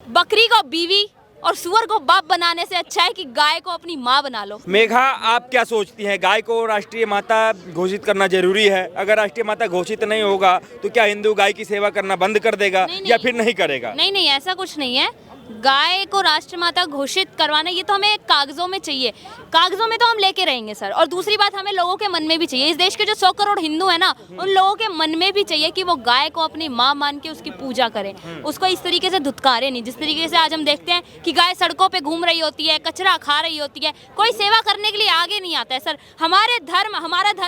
बकरी को बीवी और सुअर को बाप बनाने से अच्छा है कि गाय को अपनी माँ बना लो। मेघा, आप क्या सोचती हैं, गाय को राष्ट्रीय माता घोषित करना जरूरी है? अगर राष्ट्रीय माता घोषित नहीं होगा तो क्या हिंदू गाय की सेवा करना बंद कर देगा या फिर नहीं करेगा? नहीं नहीं, ऐसा कुछ नहीं है। गाय को राष्ट्रमाता घोषित करवाना ये तो हमें कागजों में चाहिए, कागजों में तो हम लेके रहेंगे सर। और दूसरी बात, हमें लोगों के मन में भी चाहिए, इस देश के जो 100 करोड़ हिंदू है ना, उन लोगों के मन में भी चाहिए कि वो गाय को अपनी माँ मान के उसकी पूजा करें, उसको इस तरीके से धुतकारे नहीं जिस तरीके से आज हम देखते हैं कि गाय सड़कों पे घूम रही होती है, कचरा खा रही होती है, कोई सेवा करने के लिए आगे नहीं आता है सर। हमारा धर्म,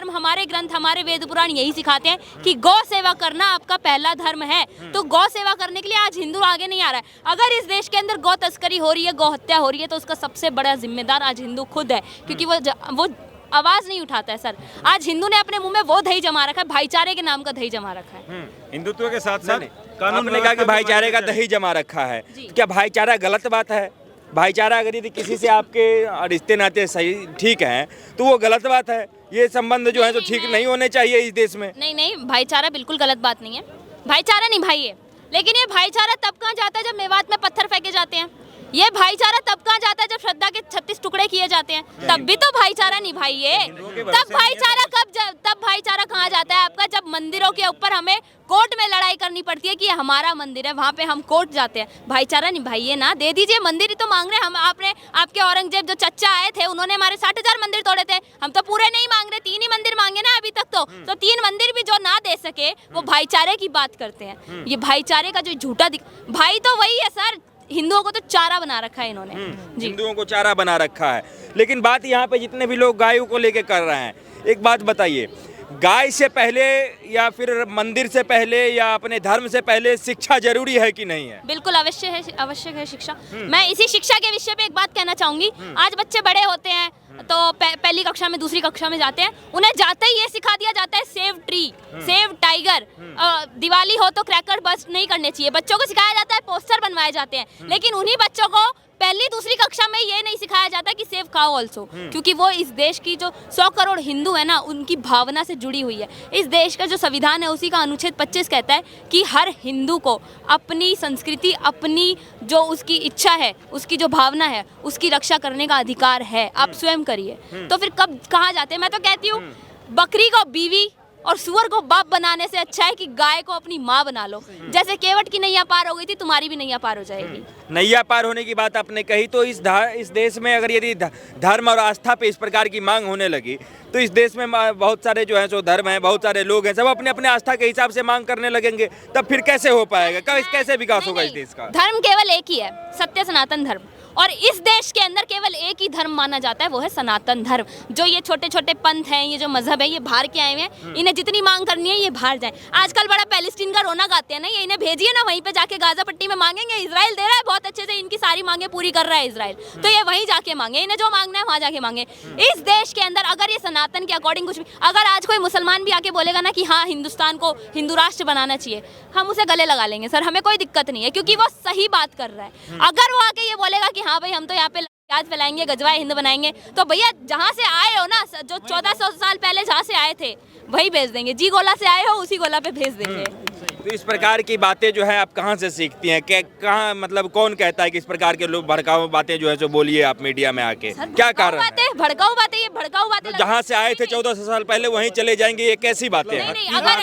हमारे ग्रंथ, हमारे वेद पुराण यही सिखाते हैं कि गौ सेवा करना आपका पहला धर्म है। तो गौ सेवा करने के लिए आज हिंदू आगे नहीं आ रहा है। अगर इस देश के अंदर गौ तस्करी हो रही है, गौ हत्या हो रही है, तो उसका सबसे बड़ा जिम्मेदार आज हिंदू खुद है, क्योंकि वो आवाज नहीं उठाता है सर। आज हिंदू ने अपने मुंह में वो दही जमा रखा है, भाईचारे के नाम का दही जमा रखा है। हिंदुत्व के साथ साथ कानून ने कहा कि भाईचारे का दही जमा रखा है, क्या भाईचारा गलत बात है? भाईचारा अगर यदि किसी से आपके रिश्ते नाते सही ठीक हैं तो वो गलत बात है। ये संबंध जो है तो ठीक नहीं होने चाहिए इस देश में। नहीं नहीं, भाईचारा बिल्कुल गलत बात नहीं है। भाईचारा नहीं भाई है, लेकिन ये भाईचारा तब कहाँ जाता है जब मेवात में पत्थर फेंके जाते हैं। ये भाईचारा तब कहाँ जाता है जब श्रद्धा के 36 टुकड़े किए जाते हैं, तब भी तो भाईचारा नहीं भाई है। तब भाईचारा कहाँ जाता है आपका? जब मंदिरों के ऊपर हमें कोर्ट में लड़ाई करनी पड़ती है कि ये हमारा मंदिर है, वहाँ पे हम कोर्ट जाते हैं। भाईचारा नहीं भाई है ना, दे दीजिए मंदिर ही तो मांग रहे हैं हम। आपके औरंगजेब जो चच्चा आए थे, उन्होंने हमारे 60,000 मंदिर तोड़े थे, हम तो पूरे नहीं मांग रहे, 3 ही मंदिर मांगे ना अभी तक। तो 3 मंदिर भी जो ना दे सके वो भाईचारे की बात करते हैं। ये भाईचारे का जो झूठा भाई तो वही है सर, हिंदुओं को तो चारा बना रखा है इन्होंने। हिंदुओं को चारा बना रखा है। लेकिन बात यहाँ पे जितने भी लोग गायों को लेके कर रहे हैं, एक बात बताइए, गाय से पहले या फिर मंदिर से पहले या अपने धर्म से पहले शिक्षा जरूरी है कि नहीं है? बिल्कुल आवश्यक है शिक्षा। मैं इसी शिक्षा के विषय पे एक बात कहना चाहूंगी। आज बच्चे बड़े होते हैं तो पहली कक्षा में, दूसरी कक्षा में जाते हैं, उन्हें जाते ही ये सिखा दिया जाता है save tree, save tiger. Diwali हो तो क्रैकर बस्ट नहीं करने चाहिए, बच्चों को सिखाया जाता है, पोस्टर बनवाए जाते हैं। लेकिन उन्हीं बच्चों को पहली दूसरी कक्षा में ये नहीं सिखाया जाता कि सेव खाओ ऑल्सो, क्योंकि वो इस देश की जो 100 करोड़ हिंदू है ना, उनकी भावना से जुड़ी हुई है। इस देश का जो संविधान है उसी का अनुच्छेद 25 कहता है कि हर हिंदू को अपनी संस्कृति, अपनी जो उसकी इच्छा है, उसकी जो भावना है, उसकी रक्षा करने का अधिकार है। आप स्वयं करिए। तो फिर कब कहाँ जाते हैं? मैं तो कहती हूँ बकरी को बीवी और सुअर को बाप बनाने से अच्छा है कि गाय को अपनी माँ बना लो। जैसे केवट की नैया पार हो गई थी, तुम्हारी भी नैया पार हो जाएगी। नैया पार होने की बात आपने कही, तो इस देश में अगर यदि धर्म और आस्था पे इस प्रकार की मांग होने लगी तो इस देश में बहुत सारे जो है सो धर्म हैं, बहुत सारे लोग हैं, सब अपने अपने आस्था के हिसाब से मांग करने लगेंगे, तब फिर कैसे हो पाएगा? कैसे विकास होगा इस देश का? धर्म केवल एक ही है, सत्य सनातन धर्म। और इस देश के अंदर केवल एक ही धर्म माना जाता है, वो है सनातन धर्म। जो ये छोटे छोटे पंथ हैं, ये जो मजहब है, ये बाहर के आए हुए हैं, इन्हें जितनी मांग करनी है ये बाहर जाए। आजकल बड़ा पैलेस्टीन का रोना गाते हैं ना, ये इन्हें भेजिए ना, वहीं पे जाके गाजा पट्टी में मांगेंगे। इजराइल दे रहा है बहुत अच्छे से, इनकी सारी मांगे पूरी कर रहा है इजराइल, तो ये वहीं जाके मांगे, इन्हें जो मांगना है वहाँ जाके मांगे। इस देश के अंदर अगर ये सनातन के अकॉर्डिंग कुछ भी, अगर आज कोई मुसलमान भी आके बोलेगा ना कि हाँ हिंदुस्तान को हिंदू राष्ट्र बनाना चाहिए, हम उसे गले लगा लेंगे सर, हमें कोई दिक्कत नहीं है, क्योंकि वो सही बात कर रहा है। अगर वो आके ये बोलेगा कि हाँ भाई हम तो यहाँ पे प्याज फैलाएंगे, गजवा हिंद बनाएंगे, तो भैया जहाँ से आए हो ना, जो 1400 साल पहले जहाँ से आए थे वही भेज देंगे। जी गोला से आए हो उसी गोला पे भेज देंगे। तो इस प्रकार की बातें जो है आप कहाँ से सीखती हैं? कहाँ, मतलब कौन कहता है कि इस प्रकार के लोग भड़काऊ बातें जो है जो बोलिए आप मीडिया में आके, क्या कारण है? भड़काऊ बातें, ये भड़काऊ बातें जहाँ से आए थे 1400 साल पहले वहीं चले जाएंगे, ये कैसी बातें हैं? नहीं, अगर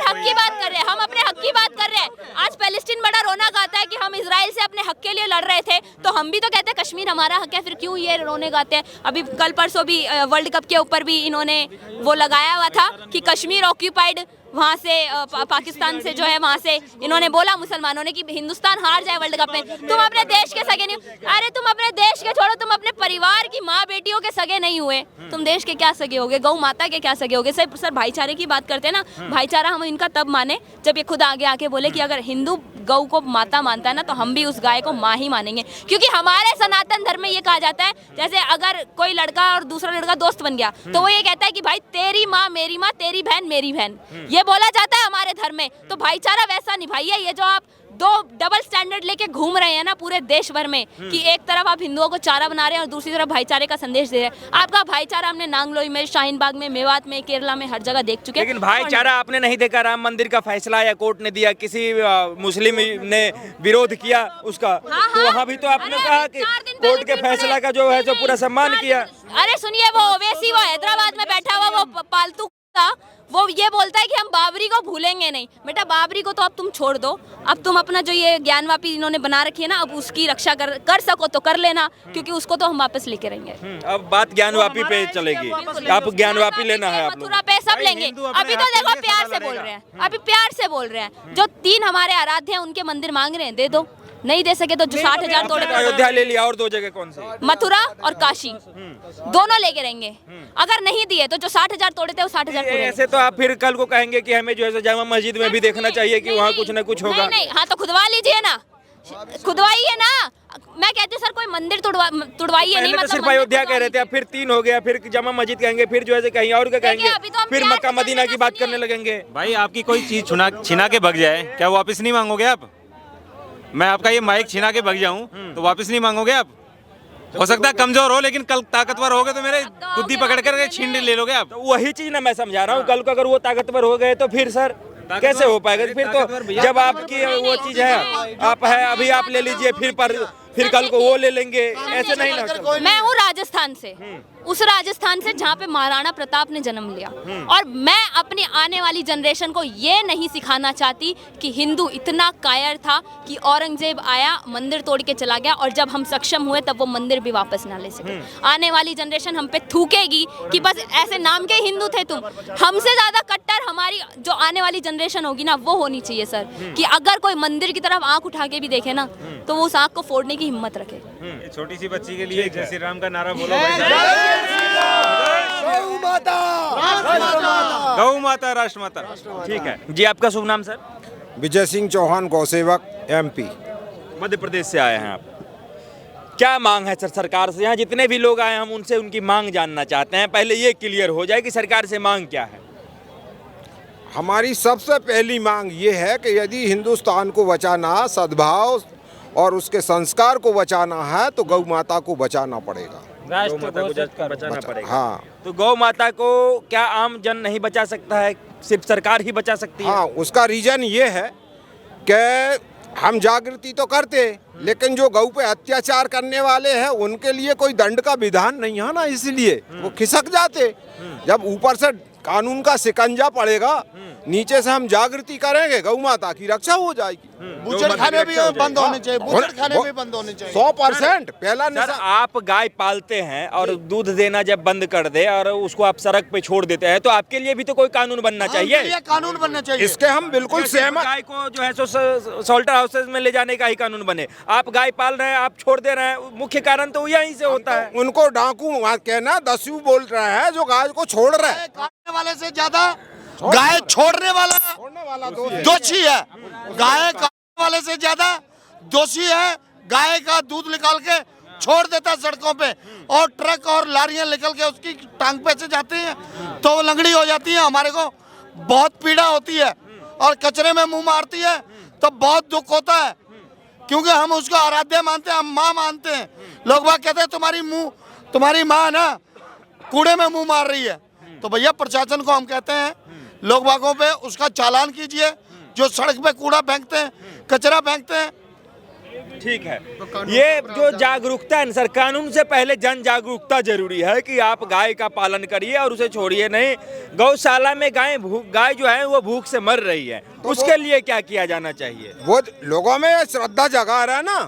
हक की बात कर रहे हैं, हम अपने हक की बात कर रहे हैं। आज पैलेस्टीन बड़ा रोना गाता है कि हम इजराइल से अपने हक के लिए लड़ रहे थे, तो हम भी तो कहते हैं कश्मीर हमारा हक है, फिर क्यों ये रोने गाते हैं? अभी कल परसों भी वर्ल्ड कप के ऊपर भी इन्होंने वो लगाया हुआ था कि कश्मीर ऑक्यूपाइड, वहाँ से पाकिस्तान से जो है वहाँ से इन्होंने बोला मुसलमानों ने कि हिंदुस्तान हार जाए वर्ल्ड कप में। तुम अपने देश के सगे नहीं, अरे तुम अपने देश के छोड़ो, तुम अपने परिवार की माँ बेटियों के सगे नहीं हुए, तुम देश के क्या सगे होगे? गौ माता के क्या सगे होगे? सर भाईचारे की बात करते हैं ना, भाईचारा हम इनका तब माने जब ये खुद आगे आके बोले कि अगर हिंदू गौ को माता मानता है ना, तो हम भी उस गाय को माँ ही मानेंगे। क्योंकि हमारे सनातन धर्म में ये कहा जाता है, जैसे अगर कोई लड़का और दूसरा लड़का दोस्त बन गया तो वो ये कहता है कि भाई तेरी माँ मेरी माँ, तेरी बहन मेरी बहन, ये बोला जाता है हमारे धर्म में। तो भाईचारा वैसा निभाइए, ये जो आप दो डबल स्टैंडर्ड लेके घूम रहे हैं ना पूरे देश भर में कि एक तरफ आप हिंदुओं को चारा बना रहे हैं और दूसरी तरफ भाईचारे का संदेश दे रहे हैं। आपका भाईचारा हमने नांगलोई में, शाहीन बाग में, मेवात में, केरला में हर जगह देख चुके हैं। लेकिन भाईचारा आपने नहीं देखा। राम मंदिर का फैसला या कोर्ट ने दिया, किसी मुस्लिम ने विरोध किया उसका, हाँ, तो वहाँ भी तो आपने अरे, कहा कि 4 दिन पहले कोर्ट के पेपर फैसला है। का जो है जो पूरा सम्मान चार किया। दिन- अरे सुनिए, वो ओवैसी वो हैदराबाद में बैठा हुआ वो पालतू था, वो ये बोलता है कि हम बाबरी को भूलेंगे नहीं। बेटा बाबरी को तो अब तुम छोड़ दो, अब तुम अपना जो ये ज्ञानवापी इन्होंने बना रखी है ना, अब उसकी रक्षा कर सको तो कर लेना, क्योंकि उसको तो हम वापस लेके रहेंगे। अब बात ज्ञानवापी पे चलेगी। आप ज्ञानवापी लेना है आप लोग। मथुरा पे सब लेंगे। अभी तो देखो प्यार से बोल रहे हैं, अभी प्यार से बोल रहे हैं। जो 3 हमारे आराध्य हैं उनके मंदिर मांग रहे हैं, दे दो। नहीं दे सके तो जो 60,000 तोड़े अयोध्या ले लिया, और 2 जगह कौन सी? मथुरा और काशी दोनों लेके रहेंगे। अगर नहीं दिए तो जो 60,000 तोड़े थे वो 60,000 तोड़े। ऐसे तो आप फिर कल को कहेंगे कि हमें जो है जामा मस्जिद में भी देखना चाहिए कि वहाँ कुछ न कुछ होगा। नहीं, हाँ तो खुदवा लीजिए ना, खुदवाइए ना। मैं कहती हूँ सर कोई मंदिर तुड़वाइए नहीं, पहले तो मतलब सिर्फ मंदिर अयोध्या कह तुड़वा रहे थे, अब फिर 3 हो गया, फिर जामा मस्जिद कहेंगे, फिर जो है कहीं और का कहेंगे, अभी तो हम फिर प्यार मक्का से मदीना की करना बात करने सुनिए। लगेंगे। भाई आपकी कोई चीज छिना के भग जाए, क्या वापस नहीं मांगोगे आप? मैं आपका ये माइक छिना के भग जाऊं तो वापस नहीं मांगोगे आप? हो सकता है कमजोर हो, लेकिन कल ताकतवर होगे तो मेरे कुद्दी पकड़ कर छीन ले लोगे आप। तो वही चीज ना मैं समझा रहा हूँ, कल को अगर वो ताकतवर हो गए तो फिर सर कैसे हो पाएगा? फिर तो जब आपकी वो चीज है, आप है अभी आप ले लीजिए, फिर कल को वो ले लेंगे, ऐसे नहीं ना। मैं हूँ राजस्थान से, उस राजस्थान से जहाँ पे महाराणा प्रताप ने जन्म लिया, और मैं अपनी आने वाली जनरेशन को ये नहीं सिखाना चाहती कि हिंदू इतना कायर था कि औरंगजेब आया, मंदिर तोड़ के चला गया, और जब हम सक्षम हुए तब वो मंदिर भी वापस ना ले सके। आने वाली जनरेशन हम पे थूकेगी कि बस ऐसे नाम के हिंदू थे तुम। हमसे ज्यादा कट्टर हमारी जो आने वाली जनरेशन होगी ना, वो होनी चाहिए सर, कि अगर कोई मंदिर की तरफ आंख उठा के भी देखे ना, तो वो उस आंख को फोड़ने की हिम्मत रखे। ये छोटी सी बच्ची के लिए जय श्री राम का नारा बोलो भाई साहब। गौ माता राष्ट्र माता। ठीक है जी, आपका शुभ नाम सर? विजय सिंह चौहान, गौसेवक, MP। मध्य प्रदेश से आए हैं आप। क्या मांग है सर सरकार से? यहाँ जितने भी लोग आए हम उनसे उनकी मांग जानना चाहते हैं। पहले ये क्लियर हो जाए कि सरकार से मांग क्या है। हमारी सबसे पहली मांग ये है कि यदि हिंदुस्तान को बचाना, सद्भाव और उसके संस्कार को बचाना है तो गौ माता को बचाना पड़ेगा। गौ माता को बचाना पड़ेगा। हाँ, तो गौ माता को क्या आम जन नहीं बचा सकता है, सिर्फ सरकार ही बचा सकती है? हाँ, उसका रीजन ये है कि हम जागृति तो करते, लेकिन जो गौ पे अत्याचार करने वाले हैं उनके लिए कोई दंड का विधान नहीं है ना, इसलिए वो खिसक जाते। जब ऊपर से कानून का शिकंजा पड़ेगा, नीचे से हम जागृति करेंगे, गौ माता की रक्षा हो जाएगी। बूचड़खाने भी बंद होने चाहिए, बूचड़खाने भी बंद होने चाहिए। 100% पहला सर निशान। आप गाय पालते हैं और दूध देना जब बंद कर दे और उसको आप सड़क पे छोड़ देते हैं, तो आपके लिए भी तो कोई कानून बनना चाहिए। ये कानून बनना चाहिए। इसके हम बिल्कुल सिर्फ सहमत। गाय को जो है सो सॉल्टर हाउसेज में ले जाने का ही कानून बने। आप गाय पाल रहे हैं, आप छोड़ दे रहे हैं, मुख्य कारण तो यहीं से होता है। उनको डाकू कहना, दस्यु बोल रहा है जो गाय को छोड़ रहा है। काटने वाले से ज्यादा गाय छोड़ने वाला दोषी है। गाय काटने वाले से ज्यादा दोषी है गाय का दूध निकाल के छोड़ देता है सड़कों पे, और ट्रक और लारियां निकल के उसकी टांग पे से जाती हैं तो वो लंगड़ी हो जाती है। हमारे को बहुत पीड़ा होती है, और कचरे में मुंह मारती है तो बहुत दुख होता है, क्योंकि हम उसको आराध्य मानते हैं, हम माँ मानते हैं। लोग बाग कहते हैं तुम्हारी माँ ना कूड़े में मुंह मार रही है। तो भैया प्रशासन को हम कहते हैं, लोग बागों पे उसका चालान कीजिए, जो सड़क पे कूड़ा फेंकते हैं, कचरा फेंकते हैं। ठीक है, ये जो जागरूकता है सर, कानून से पहले जन जागरूकता जरूरी है कि आप गाय का पालन करिए और उसे छोड़िए नहीं। गौशाला में गाय जो है वो भूख से मर रही है, उसके लिए क्या किया जाना चाहिए? वो लोगों में श्रद्धा जगा रहा है ना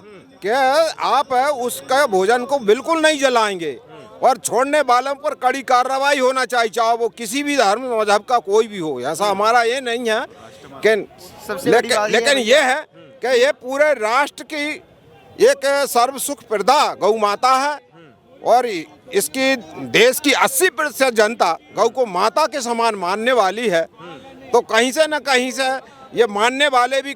कि आप उसका भोजन को बिल्कुल नहीं जलाएंगे, और छोड़ने वालों पर कड़ी कार्रवाई होना चाहिए, चाहे वो किसी भी धर्म मजहब का कोई भी हो। ऐसा हमारा ये नहीं है कि लेकिन ये है कि ये पूरे राष्ट्र की एक सर्व सुख प्रदा गौ माता है, और इसकी देश की 80% जनता गौ को माता के समान मानने वाली है। तो कहीं से न कहीं से ये मानने वाले भी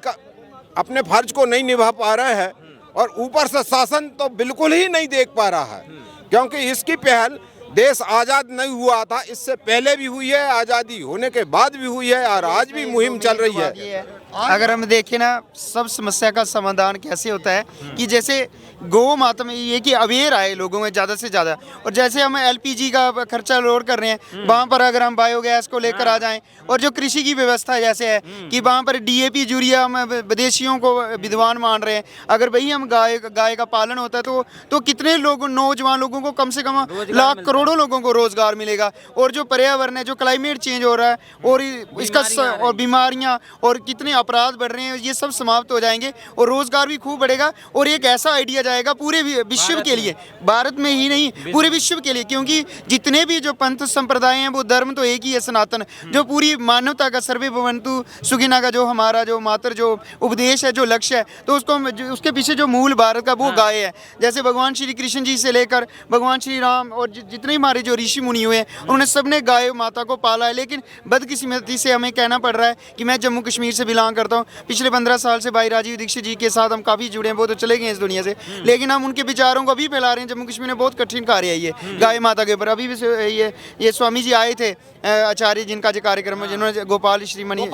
अपने फर्ज को नहीं निभा पा रहे हैं, और ऊपर से शासन तो बिल्कुल ही नहीं देख पा रहा है, क्योंकि इसकी पहल देश आज़ाद नहीं हुआ था, इससे पहले भी हुई है, आज़ादी होने के बाद भी हुई है, और आज भी मुहिम चल रही है। अगर हम देखें ना सब समस्या का समाधान कैसे होता है कि जैसे गौ माता में ये कि अवेयर आए लोगों में ज़्यादा से ज़्यादा, और जैसे हम एलपीजी का खर्चा लोड कर रहे हैं वहाँ पर अगर हम बायोगैस को लेकर आ जाएं, और जो कृषि की व्यवस्था जैसे है कि वहाँ पर डीएपी यूरिया हम विदेशियों को विद्वान मान रहे हैं, अगर वही हम गाय का पालन होता है तो कितने लोग नौजवान लोगों को कम से कम लाख करोड़ों लोगों को रोजगार मिलेगा। और जो पर्यावरण है, जो क्लाइमेट चेंज हो रहा है और इसका और बीमारियाँ और कितने अपराध बढ़ रहे हैं, ये सब समाप्त हो जाएंगे और रोजगार भी खूब बढ़ेगा। और एक ऐसा आइडिया जाएगा पूरे विश्व के लिए, भारत में ही नहीं पूरे विश्व के लिए, क्योंकि जितने भी जो पंथ संप्रदाय हैं वो धर्म तो एक ही है, सनातन, जो पूरी मानवता का सर्वे भवन्तु सुखिनः का जो हमारा जो मातर जो उपदेश है, जो लक्ष्य है, तो उसके पीछे जो मूल भारत का वो गाय है। जैसे भगवान श्री कृष्ण जी से लेकर भगवान श्री राम और जितने हमारे जो ऋषि मुनि हुए हैं उन्होंने सबने गाय माता को पाला है। लेकिन बदकिस्मती से हमें कहना पड़ रहा है कि मैं जम्मू कश्मीर से बिलोंग करता हूँ, पिछले 15 साल से भाई राजीव दीक्षित जी के साथ हम काफ़ी जुड़े हैं, वो तो चले गए इस दुनिया से, लेकिन हम उनके विचारों को अभी फैला रहे हैं। जम्मू कश्मीर में बहुत कठिन कार्य है ये गाय माता के ऊपर। अभी भी ये स्वामी जी आए थे, आचार्य जिनका जो कार्यक्रम है, जिन्होंने गोपाल श्रीमणि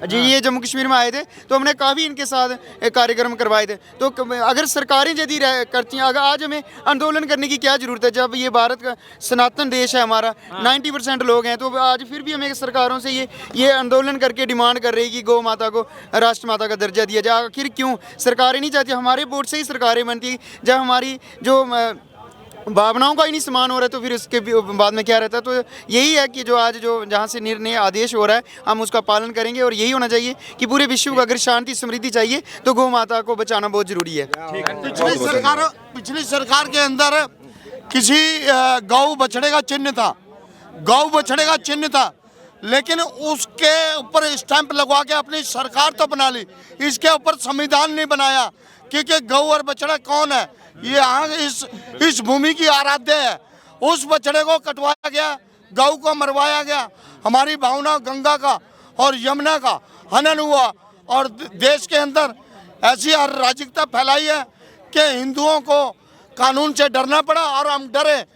जी ये जम्मू कश्मीर में आए थे, तो हमने काफ़ी इनके साथ कार्यक्रम करवाए थे। तो अगर सरकारें यदि करती हैं, अगर आज हमें आंदोलन करने की क्या ज़रूरत है जब ये भारत का सनातन देश है, हमारा 90% लोग हैं, तो आज फिर भी हमें सरकारों से ये आंदोलन करके डिमांड कर रही है कि गौ माता को राष्ट्र माता का दर्जा दिया जाए। आखिर क्यों सरकारें नहीं चाहती? हमारे वोट से ही सरकारें बनती, जब हमारी जो भावनाओं का ही नहीं सम्मान हो रहा है तो फिर उसके बाद में क्या रहता है। तो यही है कि जो आज जो जहाँ से निर्णय आदेश हो रहा है हम उसका पालन करेंगे, और यही होना चाहिए कि पूरे विश्व को अगर शांति समृद्धि चाहिए तो गौ माता को बचाना बहुत जरूरी है। पिछली सरकार के अंदर किसी गौ बछड़े का चिन्ह था, गौ बछड़े का चिन्ह था, लेकिन उसके ऊपर स्टैंप लगवा के अपनी सरकार तो बना ली, इसके ऊपर संविधान नहीं बनाया। क्योंकि गौ और बछड़ा कौन है, ये यहाँ इस भूमि की आराध्य है। उस बछड़े को कटवाया गया, गौ को मरवाया गया, हमारी भावना गंगा का और यमुना का हनन हुआ, और देश के अंदर ऐसी अराजकता फैलाई है कि हिंदुओं को कानून से डरना पड़ा, और हम डरे।